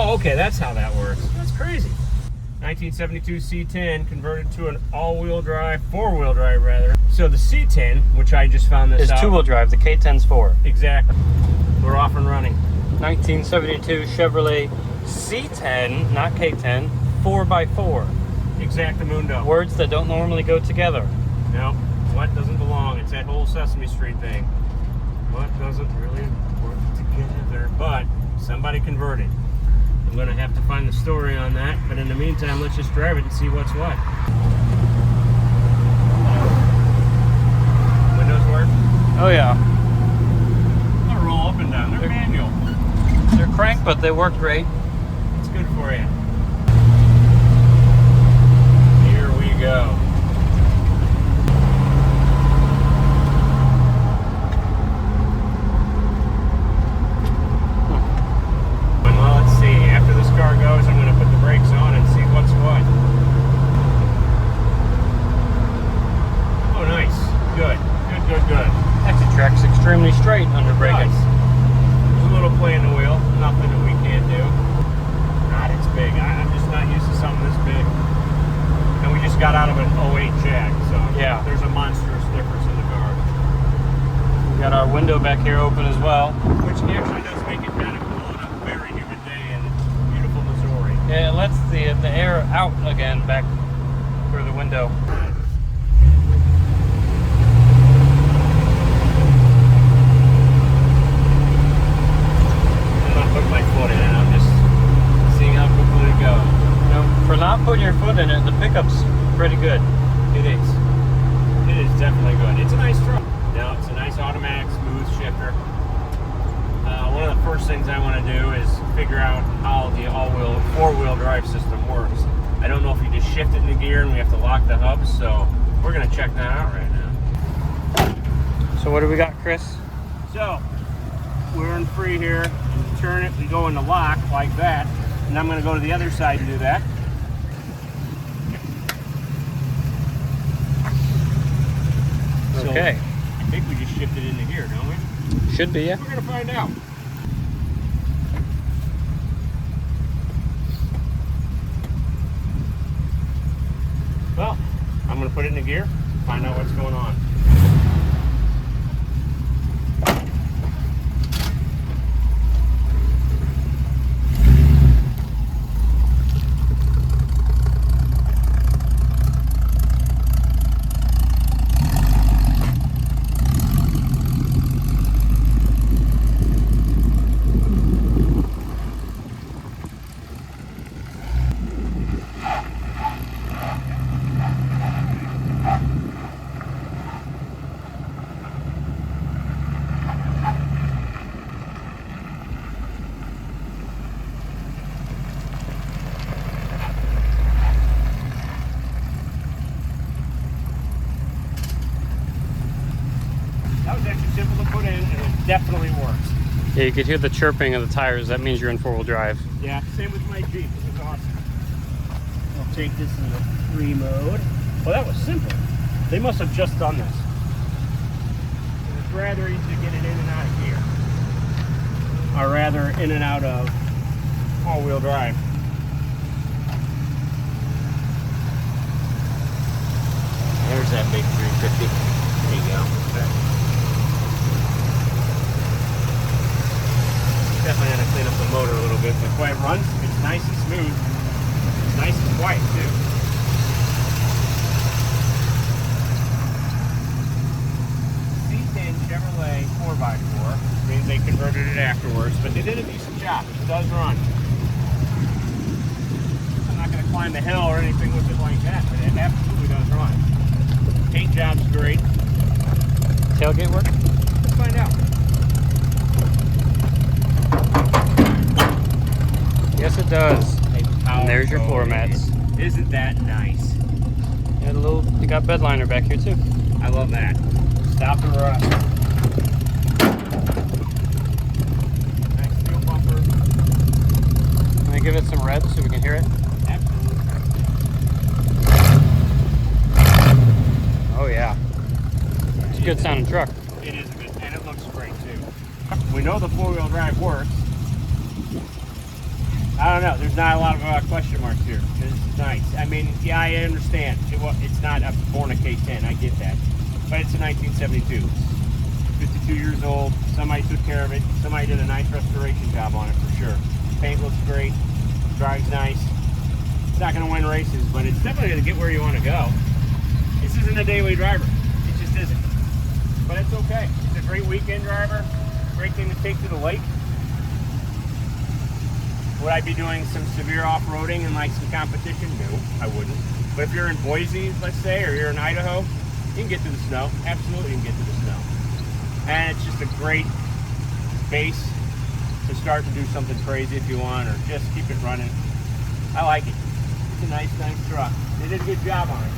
Oh, okay, that's how that works. That's crazy. 1972 C10 converted to an all-wheel drive, four-wheel drive rather. So the C10, which I just found this out, is two-wheel drive. The K10's four. Exactly. We're off and running. 1972 Chevrolet C10, not K10, 4x4. Exactamundo. Words that don't normally go together. No, what doesn't belong? It's that whole Sesame Street thing. What doesn't really work together? But somebody converted. I'm going to have to find the story on that, but in the meantime, let's just drive it and see what's what. Windows work? Oh yeah. They'll roll up and down. They're manual. They're crank, but they work great. It's good for you. Here we go. Goes, I'm going to put the brakes on and see what's what. Oh, nice. Good. Good. Actually tracks extremely straight under braking. There's a little play in the wheel. Nothing that we can't do. God, it's big. I'm just not used to something this big. And we just got out of an 08 Jag, so yeah, there's a monstrous difference in the car. We got our window back here open as well. Which actually does make it kind of cool on a very humid day in beautiful Missouri. Yeah, it lets the air out again back through the window. I'm not putting my foot in it, I'm just seeing how quickly it goes. You know, for not putting your foot in it, the pickup's pretty good. It is. It is definitely good. It's a nice truck. No, it's a nice automatic smooth shifter. One of the first things I want to do is figure out how the all-wheel, four-wheel drive system works. I don't know if you just shift it in the gear and we have to lock the hubs, so we're going to check that out right now. So what do we got, Chris? So, we're in free here, and to turn it, we go into lock like that, and I'm going to go to the other side and do that. Okay. So, I think we just shifted into gear, don't we? Should be, yeah. We're going to find out. Well, I'm going to put it in the gear, find out what's going on. That was actually simple to put in, and it definitely works. Yeah, you could hear the chirping of the tires. That means you're in four-wheel drive. Yeah, same with my Jeep. It was awesome. I'll take this in the 3 mode. Well, that was simple. They must have just done this. It's rather easy to get it in and out of gear. Or rather, in and out of all-wheel drive. There's that big 350. There you go. Okay. Definitely going to clean up the motor a little bit, but the way it runs, it's nice and smooth. It's nice and quiet too. C10 Chevrolet 4x4 means they converted it afterwards, but they did a decent job. It does run. I'm not going to climb the hill or anything with it like that, but it absolutely does run. Paint job's great. Tailgate work? Let's find out. Yes, it does. And there's your floor mats. Isn't that nice? You got bed liner back here too. I love that. Stop the rust. Nice steel bumper. Can I give it some red so we can hear it? Absolutely. Oh yeah. It's a good sounding truck. It is good, and it looks great too. We know the four-wheel drive works. I don't know. There's not a lot of question marks here. This is nice. I mean, yeah, I understand. It's not a born a K10. I get that. But it's a 1972. 52 years old. Somebody took care of it. Somebody did a nice restoration job on it for sure. Paint looks great. Drives nice. It's not going to win races, but it's definitely going to get where you want to go. This isn't a daily driver. It just isn't. But it's okay. It's a great weekend driver. Great thing to take to the lake. Would I be doing some severe off-roading and like some competition? No, I wouldn't. But if you're in Boise, let's say, or you're in Idaho, you can get to the snow. Absolutely, you can get to the snow. And it's just a great base to start to do something crazy if you want, or just keep it running. I like it. It's a nice truck. They did a good job on it.